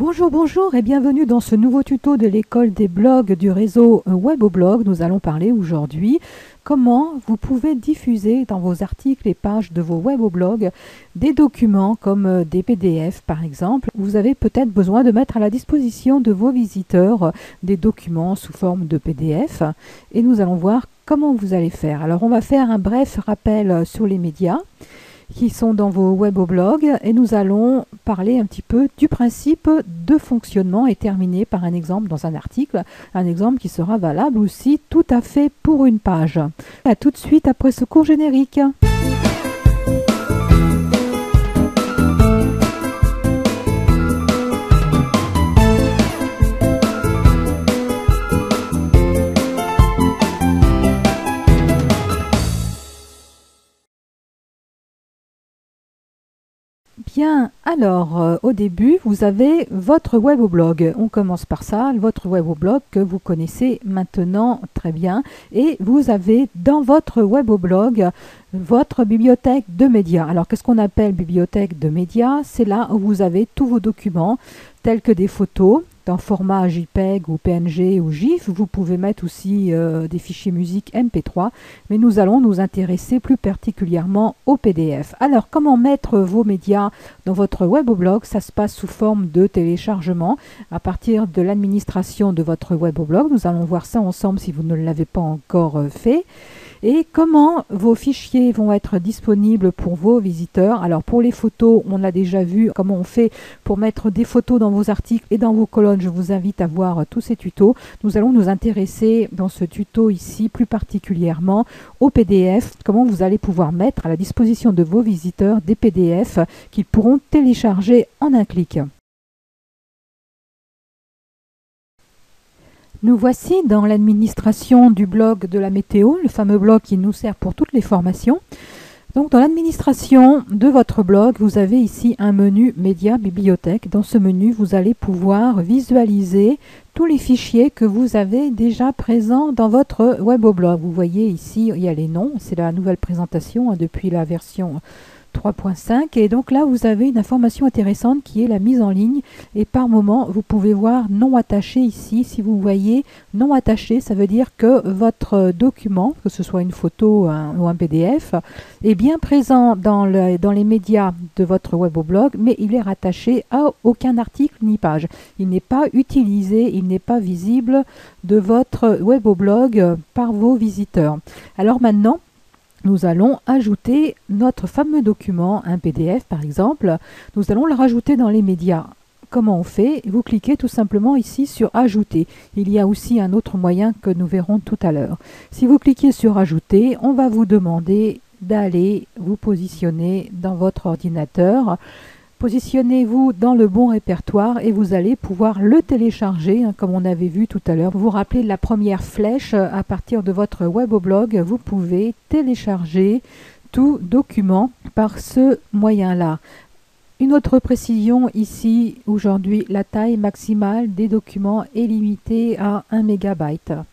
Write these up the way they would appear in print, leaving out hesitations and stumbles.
Bonjour, bonjour et bienvenue dans ce nouveau tuto de l'école des blogs du réseau Weboblog. Nous allons parler aujourd'hui comment vous pouvez diffuser dans vos articles et pages de vos Weboblogs des documents comme des PDF par exemple. Vous avez peut-être besoin de mettre à la disposition de vos visiteurs des documents sous forme de PDF et nous allons voir comment vous allez faire. Alors on va faire un bref rappel sur les médias qui sont dans vos Weboblogs et nous allons parler un petit peu du principe de fonctionnement et terminer par un exemple dans un article, un exemple qui sera valable aussi tout à fait pour une page. À tout de suite après ce court générique. Bien, alors au début, vous avez votre Weboblog. On commence par ça, votre Weboblog que vous connaissez maintenant très bien. Et vous avez dans votre Weboblog votre bibliothèque de médias. Alors, qu'est-ce qu'on appelle bibliothèque de médias? C'est là où vous avez tous vos documents, tels que des photos, dans format JPEG ou PNG ou GIF. Vous pouvez mettre aussi des fichiers musique MP3, mais nous allons nous intéresser plus particulièrement au PDF. Alors, comment mettre vos médias dans votre Weboblog? Ça se passe sous forme de téléchargement à partir de l'administration de votre Weboblog. Nous allons voir ça ensemble si vous ne l'avez pas encore fait. Et comment vos fichiers vont être disponibles pour vos visiteurs. Alors pour les photos, on a déjà vu comment on fait pour mettre des photos dans vos articles et dans vos colonnes. Je vous invite à voir tous ces tutos. Nous allons nous intéresser dans ce tuto ici plus particulièrement au PDF. Comment vous allez pouvoir mettre à la disposition de vos visiteurs des PDF qu'ils pourront télécharger en un clic. Nous voici dans l'administration du blog de la météo, le fameux blog qui nous sert pour toutes les formations. Donc dans l'administration de votre blog, vous avez ici un menu Médias Bibliothèque. Dans ce menu, vous allez pouvoir visualiser tous les fichiers que vous avez déjà présents dans votre Weboblog. Vous voyez ici, il y a les noms, c'est la nouvelle présentation depuis la version 3.5 et donc là vous avez une information intéressante qui est la mise en ligne et par moment vous pouvez voir non attaché ici. Si vous voyez non attaché, ça veut dire que votre document, que ce soit une photo ou un PDF, est bien présent dans les médias de votre Weboblog, mais il est rattaché à aucun article ni page. Il n'est pas utilisé, il n'est pas visible de votre Weboblog par vos visiteurs. Alors maintenant, nous allons ajouter notre fameux document, un PDF par exemple. Nous allons le rajouter dans les médias. Comment on fait? Vous cliquez tout simplement ici sur Ajouter. Il y a aussi un autre moyen que nous verrons tout à l'heure. Si vous cliquez sur Ajouter, on va vous demander d'aller vous positionner dans votre ordinateur. Positionnez-vous dans le bon répertoire et vous allez pouvoir le télécharger, comme on avait vu tout à l'heure. Vous vous rappelez de la première flèche, à partir de votre Weboblog, vous pouvez télécharger tout document par ce moyen-là. Une autre précision ici, aujourd'hui, la taille maximale des documents est limitée à 1 MB.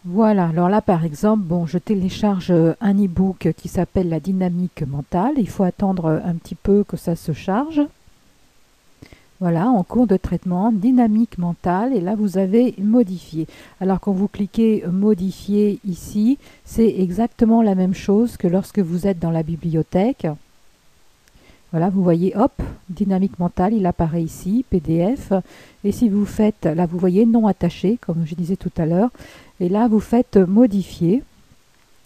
Voilà, alors là par exemple, bon, je télécharge un e-book qui s'appelle La dynamique mentale. Il faut attendre un petit peu que ça se charge. Voilà, en cours de traitement, dynamique mentale, et là vous avez modifié. Alors quand vous cliquez modifier ici, c'est exactement la même chose que lorsque vous êtes dans la bibliothèque. Voilà, vous voyez, hop, dynamique mentale, il apparaît ici, PDF. Et si vous faites, là vous voyez, non attaché, comme je disais tout à l'heure. Et là, vous faites modifier.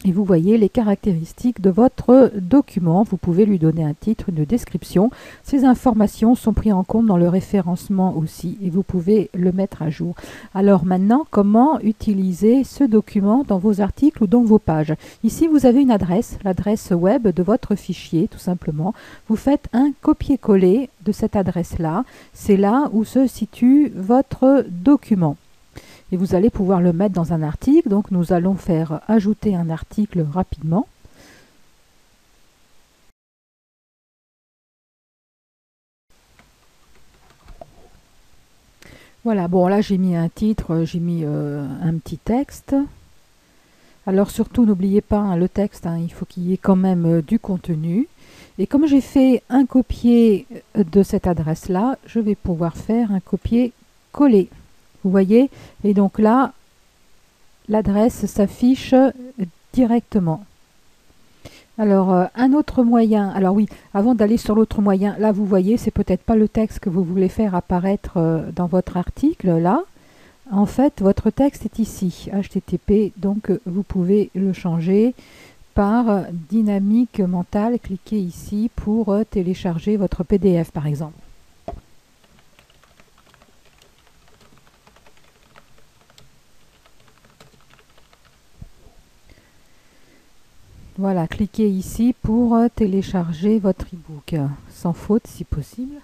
Et vous voyez les caractéristiques de votre document. Vous pouvez lui donner un titre, une description. Ces informations sont prises en compte dans le référencement aussi. Et vous pouvez le mettre à jour. Alors maintenant, comment utiliser ce document dans vos articles ou dans vos pages? Ici, vous avez une adresse, l'adresse web de votre fichier, tout simplement. Vous faites un copier-coller de cette adresse-là. C'est là où se situe votre document. Et vous allez pouvoir le mettre dans un article. Donc nous allons faire ajouter un article rapidement. Voilà, bon là j'ai mis un titre, j'ai mis un petit texte. Alors surtout n'oubliez pas le texte, il faut qu'il y ait quand même du contenu. Et comme j'ai fait un copier de cette adresse-là, je vais pouvoir faire un copier-coller. Vous voyez? Et donc là, l'adresse s'affiche directement. Alors, un autre moyen, alors oui, avant d'aller sur l'autre moyen, là vous voyez, c'est peut-être pas le texte que vous voulez faire apparaître dans votre article, là. En fait, votre texte est ici, HTTP, donc vous pouvez le changer par dynamique mentale. Cliquez ici pour télécharger votre PDF, par exemple. Voilà, cliquez ici pour télécharger votre e-book, sans faute si possible.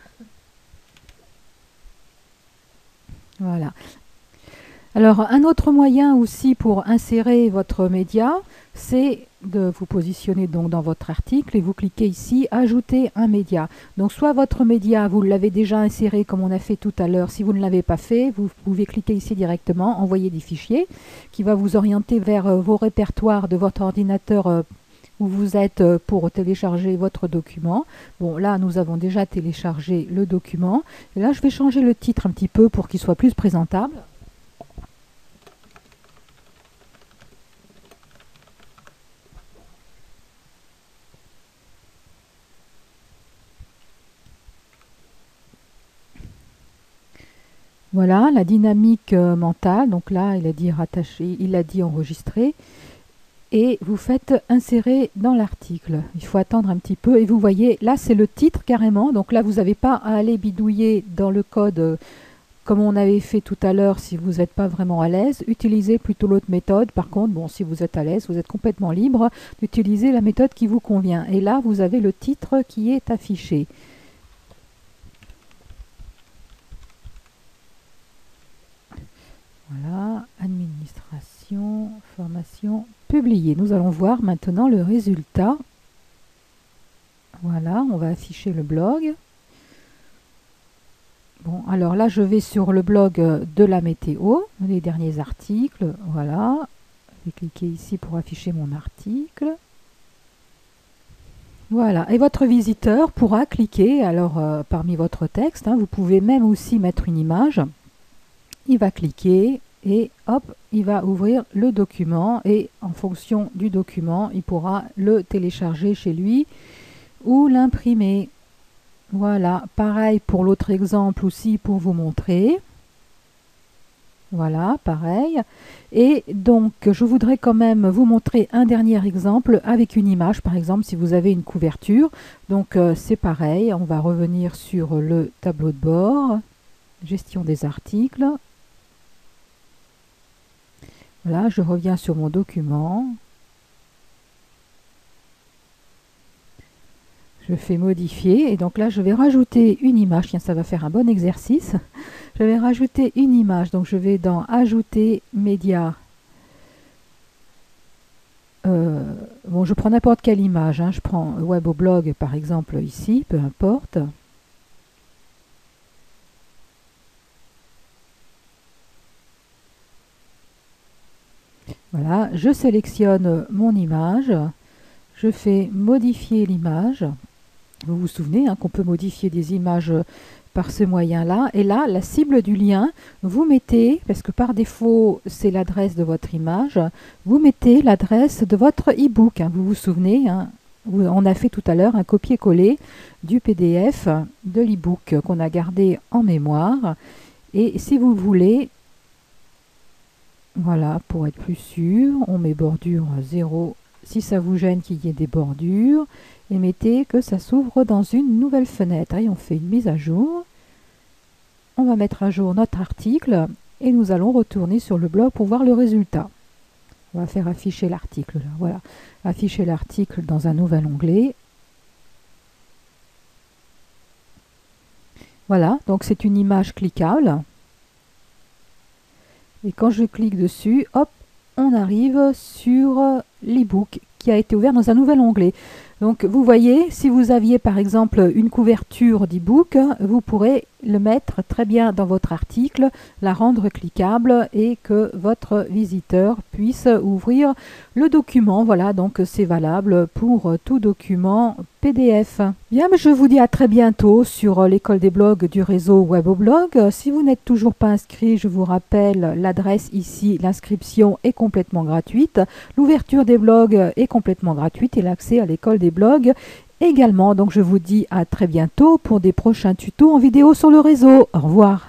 Voilà. Alors, un autre moyen aussi pour insérer votre média, c'est de vous positionner donc dans votre article et vous cliquez ici ajouter un média. Donc soit votre média, vous l'avez déjà inséré comme on a fait tout à l'heure. Si vous ne l'avez pas fait, vous pouvez cliquer ici directement, envoyer des fichiers, qui va vous orienter vers vos répertoires de votre ordinateur où vous êtes pour télécharger votre document. Bon, là, nous avons déjà téléchargé le document. Et là, je vais changer le titre un petit peu pour qu'il soit plus présentable. Voilà, la dynamique mentale. Donc là, il a dit rattacher, il a dit enregistrer. Et vous faites insérer dans l'article. Il faut attendre un petit peu et vous voyez, là c'est le titre carrément, donc là vous n'avez pas à aller bidouiller dans le code comme on avait fait tout à l'heure si vous n'êtes pas vraiment à l'aise. Utilisez plutôt l'autre méthode. Par contre, bon, si vous êtes à l'aise, vous êtes complètement libre d'utiliser la méthode qui vous convient. Et là, vous avez le titre qui est affiché. Voilà, administration, formation, publier. Nous allons voir maintenant le résultat. Voilà, on va afficher le blog. Bon, alors là, je vais sur le blog de la météo, les derniers articles. Voilà, je vais cliquer ici pour afficher mon article. Voilà, et votre visiteur pourra cliquer alors parmi votre texte. Vous pouvez même aussi mettre une image. Il va cliquer et hop, il va ouvrir le document et en fonction du document, il pourra le télécharger chez lui ou l'imprimer. Voilà, pareil pour l'autre exemple aussi pour vous montrer. Voilà, pareil. Et donc, je voudrais quand même vous montrer un dernier exemple avec une image, par exemple, si vous avez une couverture. Donc, c'est pareil, on va revenir sur le tableau de bord, gestion des articles. Voilà, je reviens sur mon document. Je fais modifier et donc là je vais rajouter une image. Tiens, ça va faire un bon exercice. Je vais rajouter une image. Donc je vais dans ajouter média. Bon, je prends n'importe quelle image. Je prends web au blog par exemple ici, peu importe. Voilà, je sélectionne mon image, je fais modifier l'image. Vous vous souvenez qu'on peut modifier des images par ce moyen-là. Et là, la cible du lien, vous mettez, parce que par défaut, c'est l'adresse de votre image, vous mettez l'adresse de votre e-book. Vous vous souvenez, on a fait tout à l'heure un copier-coller du PDF de l'e-book qu'on a gardé en mémoire. Et si vous voulez, voilà, pour être plus sûr, on met bordure 0. Si ça vous gêne qu'il y ait des bordures, et mettez que ça s'ouvre dans une nouvelle fenêtre. Et on fait une mise à jour. On va mettre à jour notre article et nous allons retourner sur le blog pour voir le résultat. On va faire afficher l'article. Voilà, afficher l'article dans un nouvel onglet. Voilà, donc c'est une image cliquable. Et quand je clique dessus, hop, on arrive sur l'e-book qui a été ouvert dans un nouvel onglet. Donc vous voyez, si vous aviez par exemple une couverture d'e-book, vous pourrez le mettre très bien dans votre article, la rendre cliquable et que votre visiteur puisse ouvrir le document. Voilà, donc c'est valable pour tout document PDF. Bien, mais je vous dis à très bientôt sur l'école des blogs du réseau Weboblog. Si vous n'êtes toujours pas inscrit, je vous rappelle l'adresse ici. L'inscription est complètement gratuite. L'ouverture des blogs est complètement gratuite et l'accès à l'école des blogs également. Donc je vous dis à très bientôt pour des prochains tutos en vidéo sur le réseau. Au revoir.